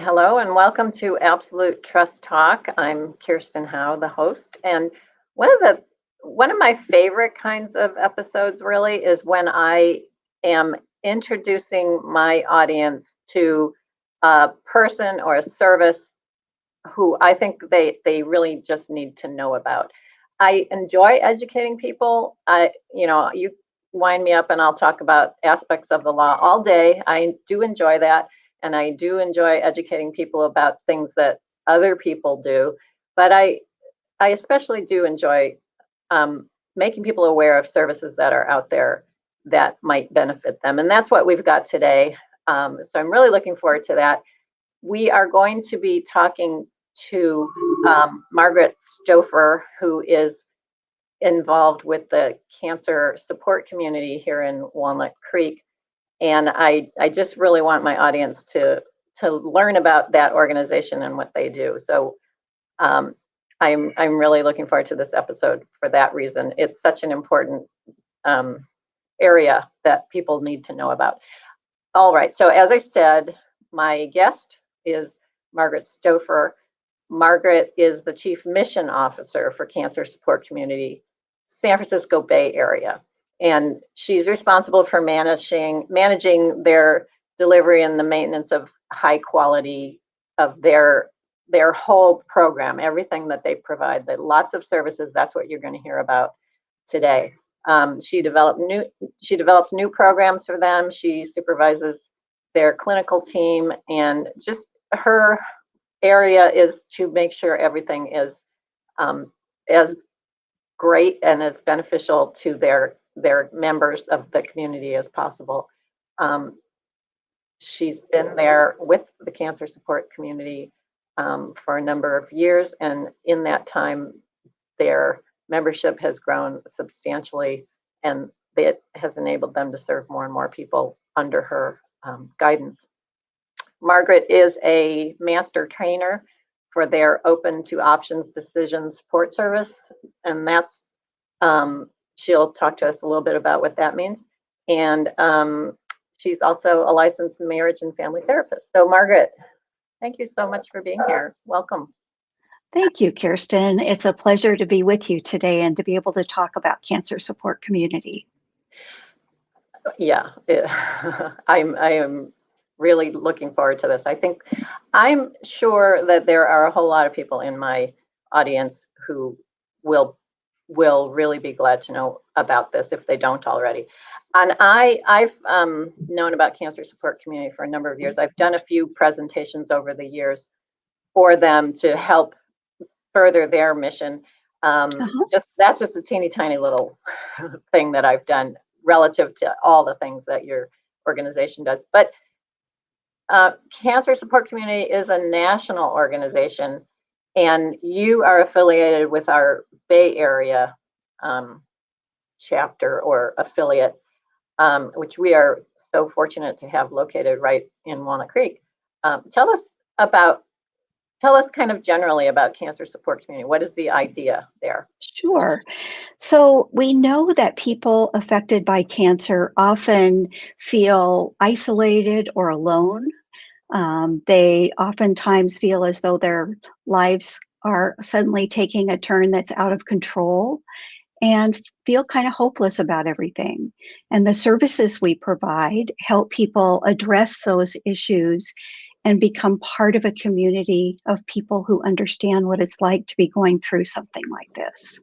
Hello and welcome to Absolute Trust Talk. I'm Kirsten Howe, the host, and one of my favorite kinds of episodes really is when I am introducing my audience to a person or a service who I think they really just need to know about. I enjoy educating people. You wind me up and I'll talk about aspects of the law all day. I do enjoy that. And I do enjoy educating people about things that other people do. But I especially do enjoy making people aware of services that are out there that might benefit them. And that's what we've got today. So I'm really looking forward to that. We are going to be talking to Margaret Stauffer, who is involved with the cancer support community here in Walnut Creek. And I just really want my audience to learn about that organization and what they do. So I'm really looking forward to this episode for that reason. It's such an important area that people need to know about. All right, so as I said, my guest is Margaret Stauffer. Margaret is the Chief Mission Officer for Cancer Support Community, San Francisco Bay Area. And she's responsible for managing their delivery and the maintenance of high quality of their whole program, everything that they provide, that lots of services. That's what you're going to hear about today. She develops new programs for them. She supervises their clinical team, and just her area is to make sure everything is as great and as beneficial to their members of the community as possible. She's been there with the cancer support community for a number of years, and in that time, their membership has grown substantially, and it has enabled them to serve more and more people under her guidance. Margaret is a master trainer for their Open to Options Decision Support Service, and that's she'll talk to us a little bit about what that means. And she's also a licensed marriage and family therapist. So Margaret, thank you so much for being here. Welcome. Thank you, Kirsten. It's a pleasure to be with you today and to be able to talk about cancer support community. Yeah, I am really looking forward to this. I'm sure that there are a whole lot of people in my audience who will really be glad to know about this if they don't already. And I've known about cancer support community for a number of years. I've done a few presentations over the years for them to help further their mission. That's just a teeny tiny little thing that I've done relative to all the things that your organization does. But Cancer Support Community is a national organization, and you are affiliated with our Bay Area chapter or affiliate, which we are so fortunate to have located right in Walnut Creek. Tell us kind of generally about Cancer Support Community. What is the idea there? Sure. So we know that people affected by cancer often feel isolated or alone. They oftentimes feel as though their lives are suddenly taking a turn that's out of control and feel kind of hopeless about everything. And the services we provide help people address those issues and become part of a community of people who understand what it's like to be going through something like this.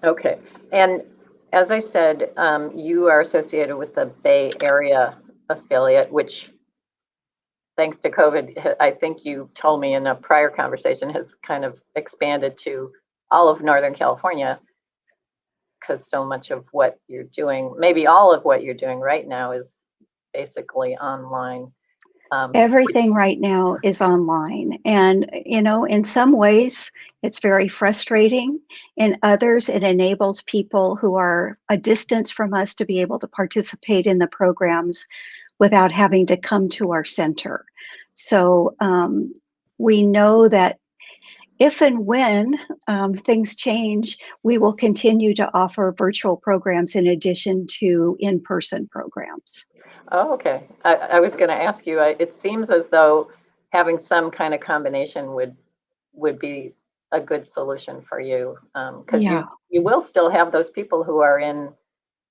Okay. And as I said, you are associated with the Bay Area affiliate, which, thanks to COVID, I think you told me in a prior conversation, has kind of expanded to all of Northern California, because so much of what you're doing, maybe all of what you're doing right now, is basically online. Everything right now is online. And, in some ways, it's very frustrating. In others, it enables people who are a distance from us to be able to participate in the programs without having to come to our center. So we know that if and when things change, we will continue to offer virtual programs in addition to in-person programs. Oh, okay. I was going to ask you, it seems as though having some kind of combination would be a good solution for you, because Yeah, you will still have those people who are in,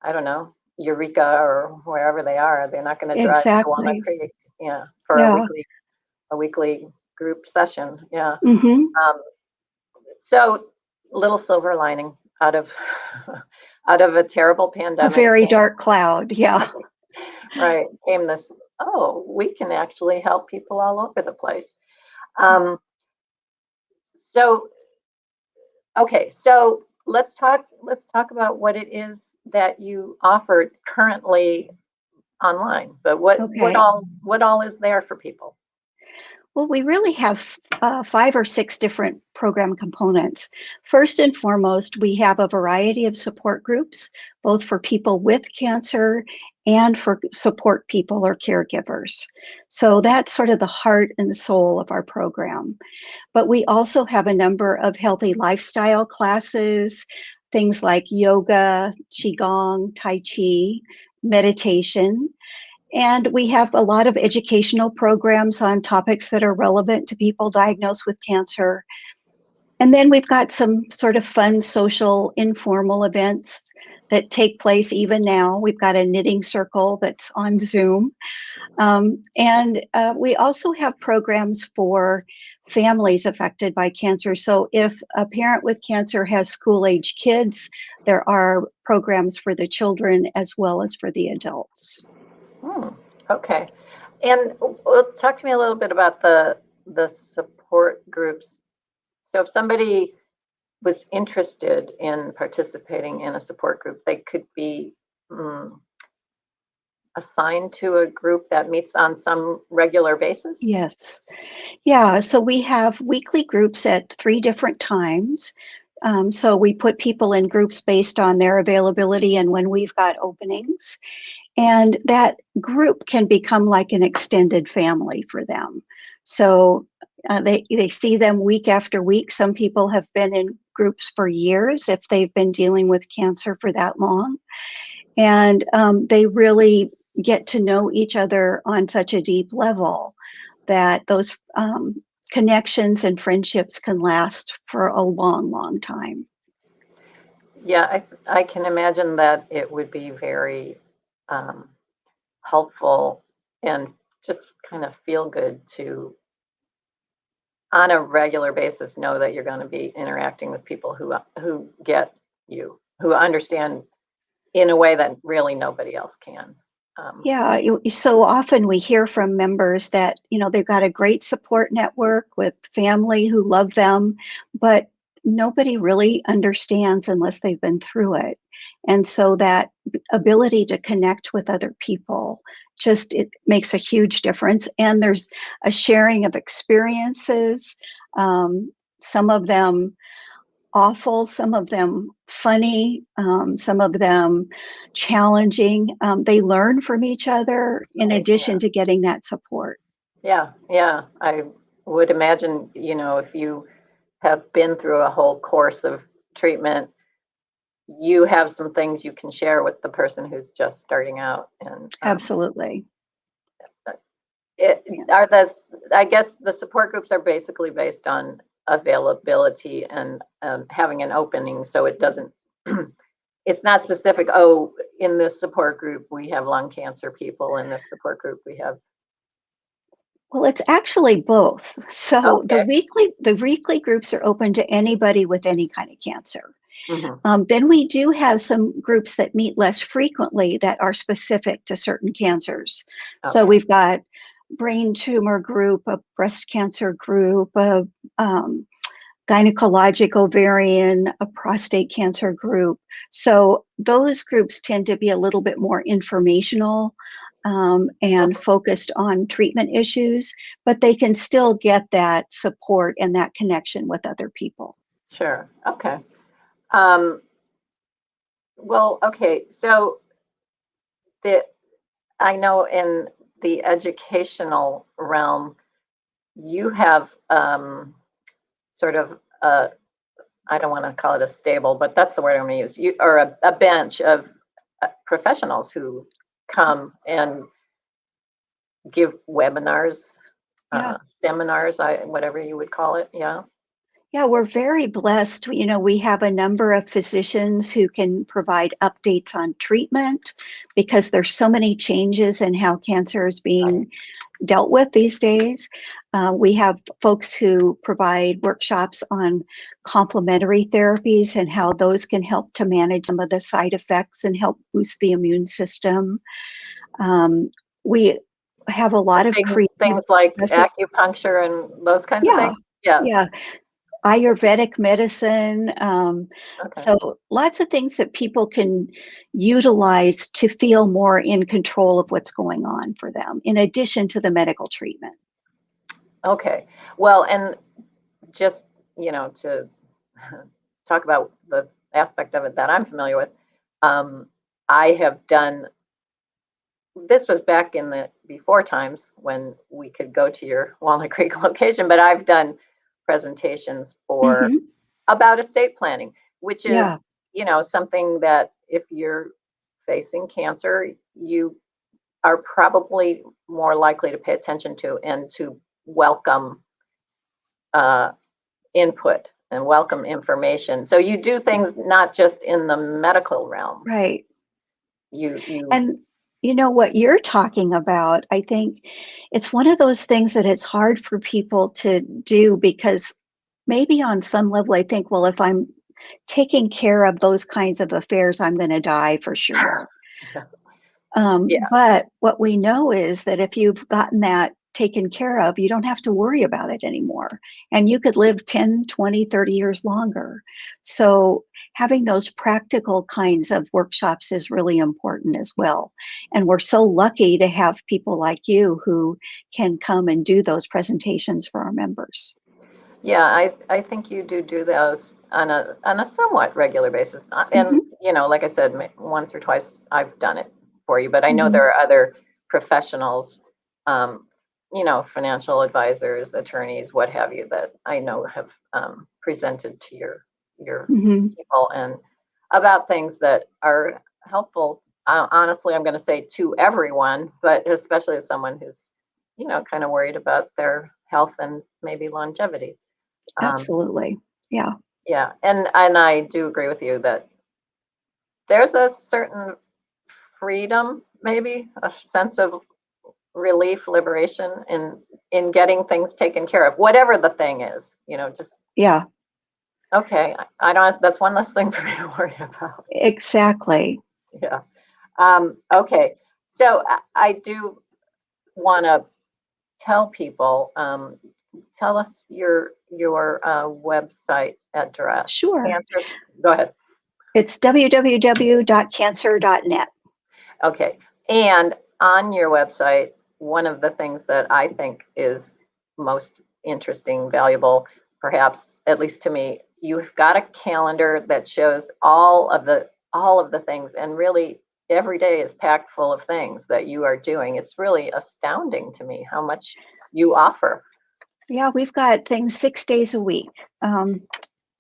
I don't know, Eureka or wherever they are. They're not going to drive to Walnut exactly. Creek, yeah, for Yeah. a weekly group session. Yeah. Hmm. Um, so little silver lining out of out of a terrible A pandemic very came, dark cloud. Yeah. right, came this, oh, we can actually help people all over the place. Um, so okay, so let's talk about what it is that you offer currently online. But Okay. what all is there for people? Well, we really have 5 or 6 different program components. First and foremost, we have a variety of support groups, both for people with cancer and for support people or caregivers. So that's sort of the heart and soul of our program. But we also have a number of healthy lifestyle classes, things like yoga, qigong, tai chi, meditation, and we have a lot of educational programs on topics that are relevant to people diagnosed with cancer. And then we've got some sort of fun, social, informal events that take place even now. We've got a knitting circle that's on Zoom. And we also have programs for families affected by cancer. So if a parent with cancer has school age kids, there are programs for the children as well as for the adults. Hmm, okay. And talk to me a little bit about the support groups. So if somebody was interested in participating in a support group, they could be mm, assigned to a group that meets on some regular basis? Yes. Yeah, so we have weekly groups at 3 different times. So we put people in groups based on their availability and when we've got openings. And that group can become like an extended family for them. So they see them week after week. Some people have been in groups for years if they've been dealing with cancer for that long. And they really get to know each other on such a deep level that those connections and friendships can last for a long, long time. Yeah, I can imagine that it would be very um, helpful and just kind of feel good to, on a regular basis, know that you're going to be interacting with people who get you, who understand in a way that really nobody else can. Yeah, so often we hear from members that, they've got a great support network with family who love them, but nobody really understands unless they've been through it. And so that ability to connect with other people just it makes a huge difference. And there's a sharing of experiences, some of them awful, some of them funny, some of them challenging. They learn from each other in Right. addition to getting that support. Yeah, yeah. I would imagine, if you have been through a whole course of treatment, you have some things you can share with the person who's just starting out. And Absolutely. it Yeah. are this, I guess the support groups are basically based on availability and having an opening, so it doesn't, it's not specific, oh, in this support group, we have lung cancer people, in this support group, we have, Well, it's actually both. So okay. the weekly groups are open to anybody with any kind of cancer. Hmm. Then we do have some groups that meet less frequently that are specific to certain cancers. So Okay. we've got brain tumor group, a breast cancer group, a um, gynecologic ovarian, a prostate cancer group. So those groups tend to be a little bit more informational and focused on treatment issues, but they can still get that support and that connection with other people. Sure. Okay. Um, well, okay. So the I know in the educational realm, you have sort of I don't want to call it a stable, but that's the word I'm going to use, or a bench of professionals who come and give webinars, Yeah. seminars, whatever you would call it. Yeah. Yeah, we're very blessed. We have a number of physicians who can provide updates on treatment because there's so many changes in how cancer is being dealt with these days. We have folks who provide workshops on complementary therapies and how those can help to manage some of the side effects and help boost the immune system. We have a lot of creative Things like recipe- acupuncture and those kinds of Yeah, things. Yeah. yeah. Ayurvedic medicine. Okay. So lots of things that people can utilize to feel more in control of what's going on for them, in addition to the medical treatment. Okay. Well, and just, to talk about the aspect of it that I'm familiar with, I have done, this was back in the before times when we could go to your Walnut Creek location, but I've done presentations for Mhm. about estate planning, which Yeah, is, something that if you're facing cancer, you are probably more likely to pay attention to and to welcome uh, input and welcome information. So you do things not just in the medical realm. right. You And you know what you're talking about, I think it's one of those things that it's hard for people to do because maybe on some level I think, well, if I'm taking care of those kinds of affairs, I'm going to die for sure. yeah, But what we know is that if you've gotten that taken care of, you don't have to worry about it anymore. And you could live 10, 20, 30 years longer. So having those practical kinds of workshops is really important as well. And we're so lucky to have people like you who can come and do those presentations for our members. yeah. I think you do those on a somewhat regular basis. And Hmm. like I said, once or twice I've done it for you, but I know Hmm. there are other professionals, um, financial advisors, attorneys, what have you, that I know have presented to your Hmm. people and about things that are helpful. Honestly, I'm going to say to everyone, but especially as someone who's, kind of worried about their health and maybe longevity. Um, Absolutely. Yeah. yeah, and I do agree with you that there's a certain freedom, maybe a sense of relief, liberation in getting things taken care of, whatever the thing is. Just Yeah, okay. I don't. That's one less thing for me to worry about. exactly. Yeah. Okay. So I do want to tell people. Tell us your website address. Sure. Answers. Go ahead. It's www.cancer.net. Okay. And on your website, one of the things that I think is most interesting, valuable, perhaps at least to me, you've got a calendar that shows all of the things, and really every day is packed full of things that you are doing. It's really astounding to me how much you offer. Yeah, we've got things 6 days a week.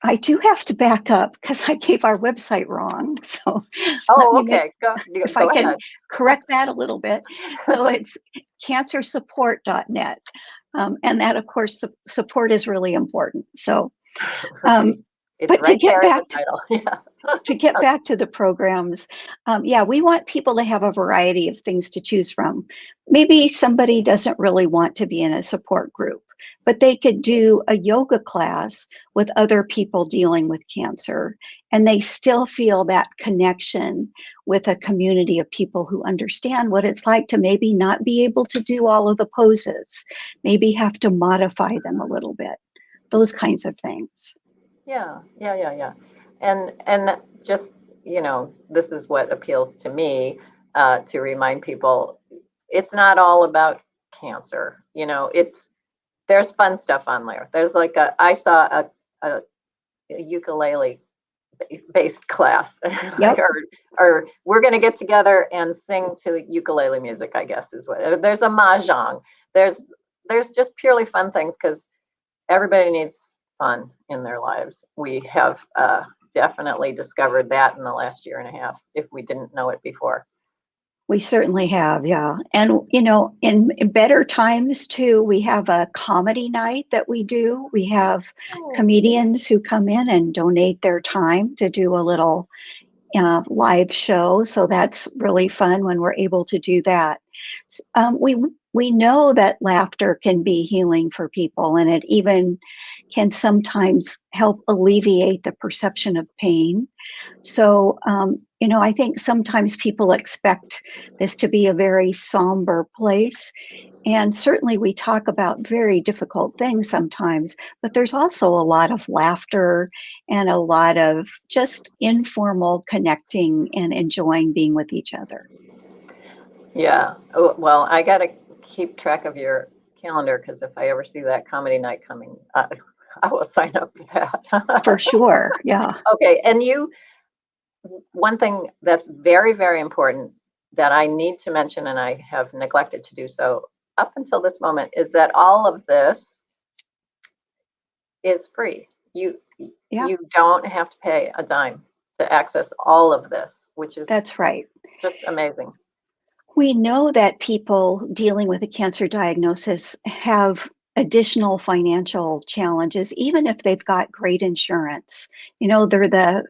I do have to back up because I gave our website wrong. So let Oh, me make, okay. Go if I go can ahead. correct that a little bit. So it's cancersupport.net. And that, of course, support is really important. So, Right. It's but to right get there in the back title. Yeah. to the programs, yeah, we want people to have a variety of things to choose from. Maybe somebody doesn't really want to be in a support group, but they could do a yoga class with other people dealing with cancer, and they still feel that connection with a community of people who understand what it's like to maybe not be able to do all of the poses, maybe have to modify them a little bit, those kinds of things. Yeah, yeah, yeah, yeah. And just, this is what appeals to me, to remind people it's not all about cancer. There's fun stuff on there. There's like I saw a ukulele based class. Like, Yep. or we're gonna get together and sing to ukulele music, I guess is what. There's a mahjong. There's just purely fun things because everybody needs fun in their lives. We have definitely discovered that in the last year and a half, if we didn't know it before. We certainly have, yeah. And, you know, in better times too, we have a comedy night that we do. We have comedians who come in and donate their time to do a little live show. So that's really fun when we're able to do that. We know that laughter can be healing for people, and it even can sometimes help alleviate the perception of pain. So, you know, I think sometimes people expect this to be a very somber place. And certainly we talk about very difficult things sometimes, but there's also a lot of laughter and a lot of just informal connecting and enjoying being with each other. Yeah. Oh, well, I got to keep track of your calendar, because if I ever see that comedy night coming, I will sign up for that. For sure. Yeah. Okay. And one thing that's very, very important that I need to mention, and I have neglected to do so up until this moment, is that all of this is free. You don't have to pay a dime to access all of this, which is That's right. just amazing. We know that people dealing with a cancer diagnosis have additional financial challenges, even if they've got great insurance. You know, they're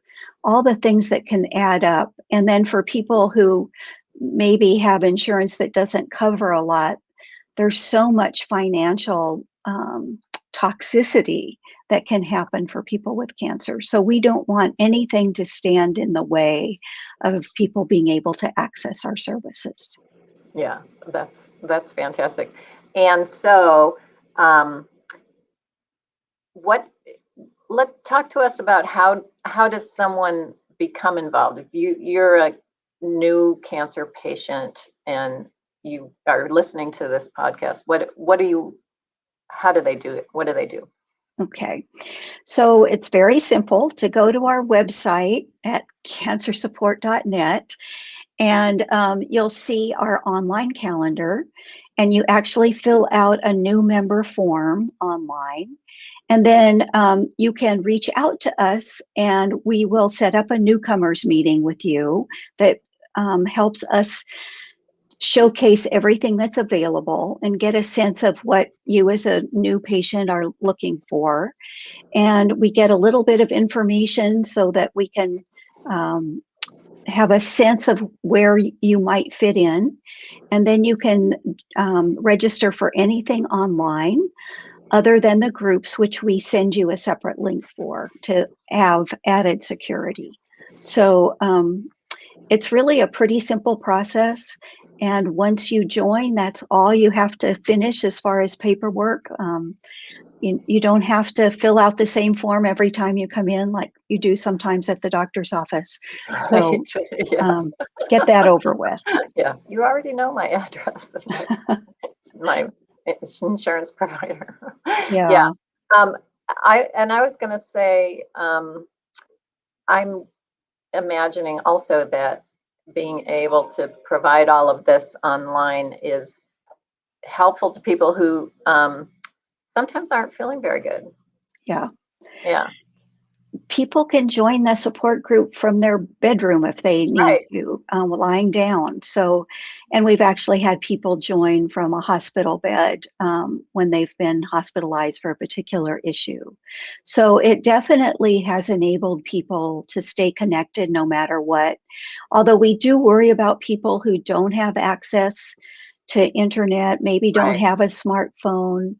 all the things that can add up. And then for people who maybe have insurance that doesn't cover a lot, there's so much financial toxicity that can happen for people with cancer. So we don't want anything to stand in the way of people being able to access our services. Yeah, that's fantastic. And so, let's talk to us about how does someone become involved? If you're a new cancer patient and you are listening to this podcast, how do they do it? What do they do? Okay, so it's very simple to go to our website at cancersupport.net, and you'll see our online calendar, and you actually fill out a new member form online. And then you can reach out to us, and we will set up a newcomers meeting with you that helps us showcase everything that's available and get a sense of what you as a new patient are looking for. And we get a little bit of information so that we can have a sense of where you might fit in. And then you can register for anything online other than the groups, which we send you a separate link for to have added security. So it's really a pretty simple process. And once you join, that's all you have to finish as far as paperwork. You don't have to fill out the same form every time you come in like you do sometimes at the doctor's office. So Yeah. Get that over with. Yeah, you already know my address. my insurance provider. Yeah. I was going to say, I'm imagining also that being able to provide all of this online is helpful to people who sometimes aren't feeling very good. Yeah. Yeah. People can join the support group from their bedroom if they need to, lying down. So, and we've actually had people join from a hospital bed when they've been hospitalized for a particular issue. So it definitely has enabled people to stay connected no matter what. Although we do worry about people who don't have access to internet, maybe don't have a smartphone.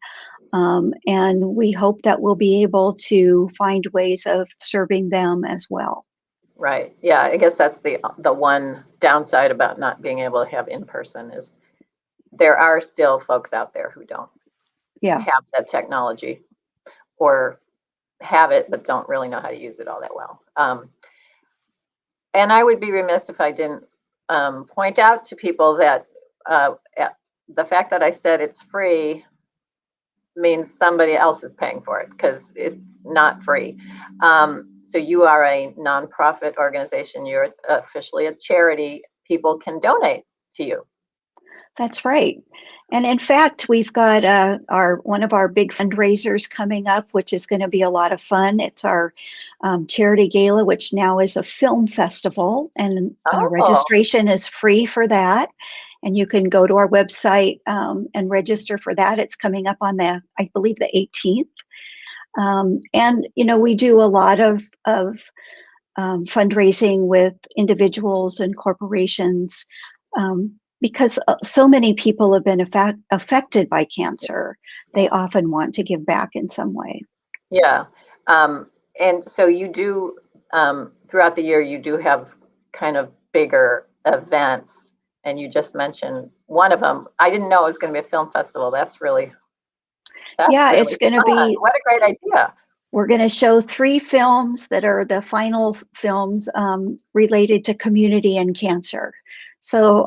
And we hope that we'll be able to find ways of serving them as well. Right. Yeah, I guess that's the one downside about not being able to have in person is there are still folks out there who don't have that technology or have it but don't really know how to use it all that well. And I would be remiss if I didn't point out to people that the fact that I said it's free means somebody else is paying for it, because it's not free. So you are a nonprofit organization. You're officially a charity. People can donate to you. That's right. And in fact, we've got our one of our big fundraisers coming up, which is going to be a lot of fun. It's our charity gala, which now is a film festival, and Oh, registration is free for that. And you can go to our website and register for that. It's coming up on I believe, the 18th. And we do a lot of fundraising with individuals and corporations. Because so many people have been affected by cancer, they yeah. often want to give back in some way. Yeah. And so you do, throughout the year, you do have kind of bigger events. And you just mentioned one of them. I didn't know it was going to be a film festival. That's Yeah, really it's going to fun. be, What a great idea. we're going to show 3 films that are the final films related to community and cancer. So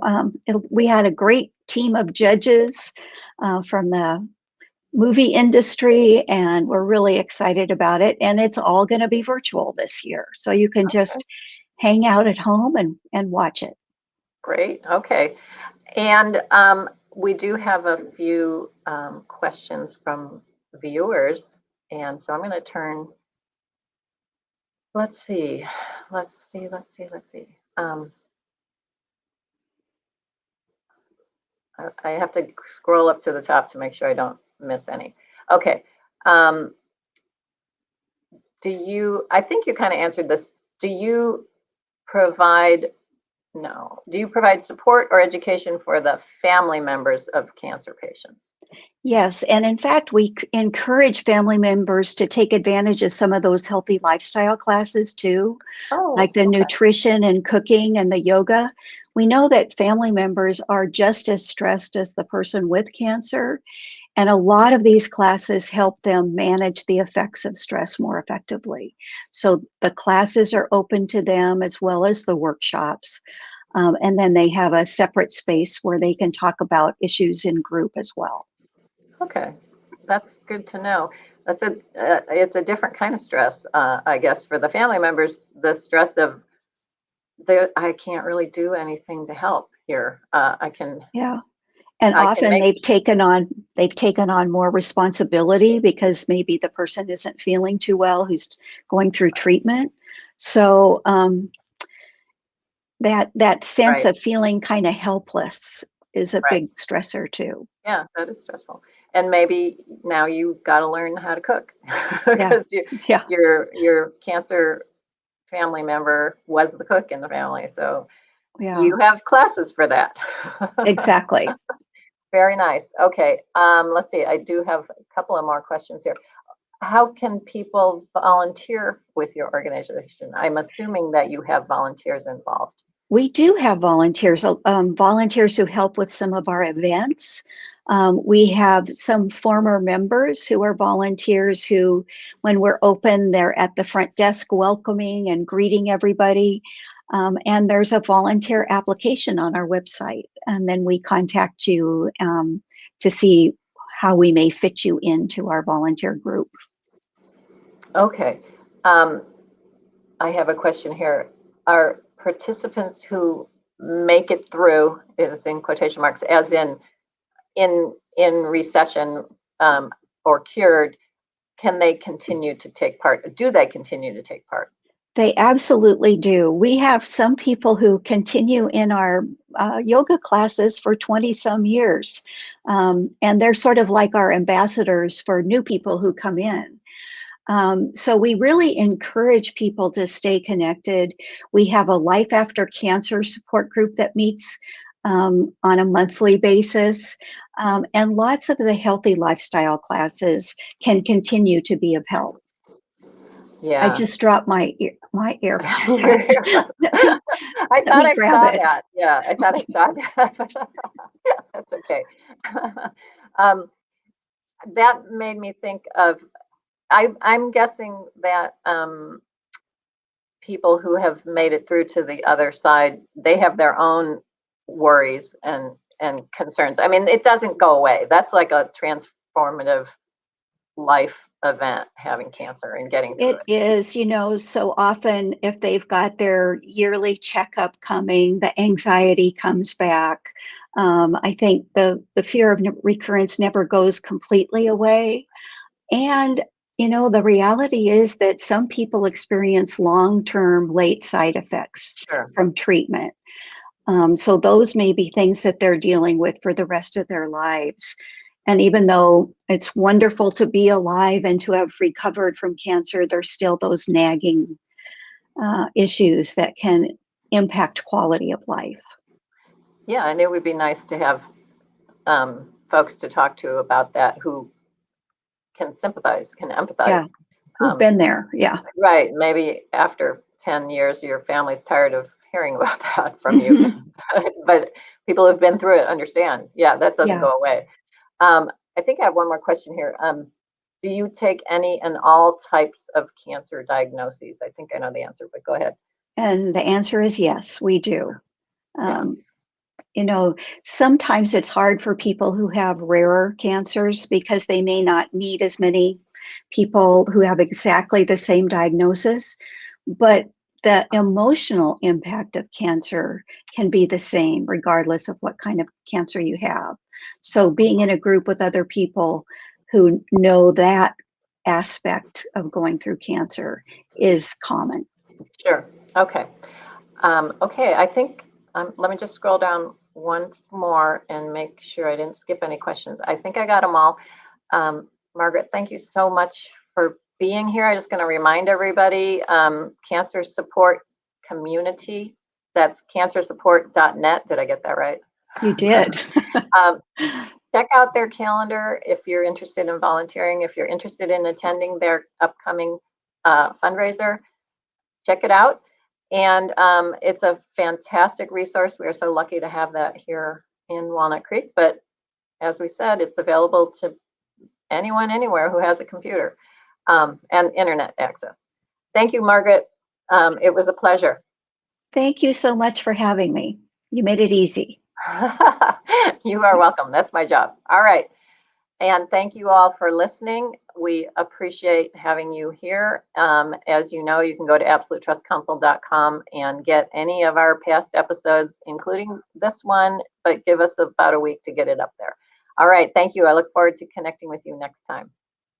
we had a great team of judges from the movie industry, and we're really excited about it. And it's all going to be virtual this year. So you can Okay, just hang out at home and watch it. great. Okay. And we do have a few questions from viewers. And so I'm going to turn, let's see, let's see. I have to scroll up to the top to make sure I don't miss any. Okay. Um, I think you kind of answered this. Do you provide, no, do you provide support or education for the family members of cancer patients? Yes, and in fact, we encourage family members to take advantage of some of those healthy lifestyle classes too, Oh, like the okay. nutrition and cooking and the yoga. We know that family members are just as stressed as the person with cancer, and a lot of these classes help them manage the effects of stress more effectively. So the classes are open to them as well as the workshops. And then they have a separate space where they can talk about issues in group as well. Okay, that's good to know. It's a different kind of stress, I guess, for the family members. The stress of I can't really do anything to help here. Yeah. And I can often make they've taken on more responsibility because maybe the person isn't feeling too well who's going through treatment. So that sense right, of feeling kind of helpless is a right. big stressor too. Yeah, that is stressful. And maybe now you got to learn how to cook Yeah. because Yeah. your cancer family member was the cook in the family, so Yeah. you have classes for that. Exactly. Very nice. Okay, let's see. I do have a couple of more questions here. How can people volunteer with your organization? I'm assuming that you have volunteers involved. We do have volunteers who help with some of our events. We have some former members who are volunteers who, when we're open, they're at the front desk welcoming and greeting everybody. And there's a volunteer application on our website. And then we contact you to see how we may fit you into our volunteer group. Okay. Um, I have a question here. Are participants who make it through, is in quotation marks, as in recession or cured, can they continue to take part? Do they continue to take part? They absolutely do. We have some people who continue in our yoga classes for 20 some years. And they're sort of like our ambassadors for new people who come in. So we really encourage people to stay connected. We have a Life After Cancer support group that meets on a monthly basis. And lots of the healthy lifestyle classes can continue to be of help. I Yeah. just dropped my AirPod. I Let thought me I grab saw it. that. Yeah, I thought I saw that. That's okay. um, that made me think of, I'm guessing that people who have made it through to the other side, they have their own worries and concerns. I mean, it doesn't go away. That's like a transformative life event, having cancer and getting through It is, so often if they've got their yearly checkup coming, the anxiety comes back. I think the fear of recurrence never goes completely away. And, the reality is that some people experience long-term late side effects Sure. from treatment. So those may be things that they're dealing with for the rest of their lives. And even though it's wonderful to be alive and to have recovered from cancer, there's still those nagging issues that can impact quality of life. Yeah, and it would be nice to have folks to talk to about that who can sympathize, can empathize. Yeah, who've been there. Yeah. Right. Maybe after 10 years, your family's tired of hearing about that from you. But people who've been through it understand. Yeah, that doesn't Yeah. go away. I think I have one more question here. Do you take any and all types of cancer diagnoses? I think I know the answer, but go ahead. And the answer is yes, we do. Yeah. Sometimes it's hard for people who have rarer cancers because they may not meet as many people who have exactly the same diagnosis, but the emotional impact of cancer can be the same regardless of what kind of cancer you have. So being in a group with other people who know that aspect of going through cancer is common. Sure. Okay. Okay. I think let me just scroll down once more and make sure I didn't skip any questions. I think I got them all. Margaret, thank you so much for being here. I'm just going to remind everybody, cancer support community. That's cancersupport.net. Did I get that right? You did. Check out their calendar if you're interested in volunteering. If you're interested in attending their upcoming fundraiser, check it out. And it's a fantastic resource. We are so lucky to have that here in Walnut Creek. But as we said, it's available to anyone, anywhere who has a computer and internet access. Thank you, Margaret. It was a pleasure. Thank you so much for having me. You made it easy. You are welcome. That's my job. All right. And thank you all for listening. We appreciate having you here. As you know, you can go to absolutetrustcouncil.com and get any of our past episodes, including this one, but give us about a week to get it up there. All right. Thank you. I look forward to connecting with you next time.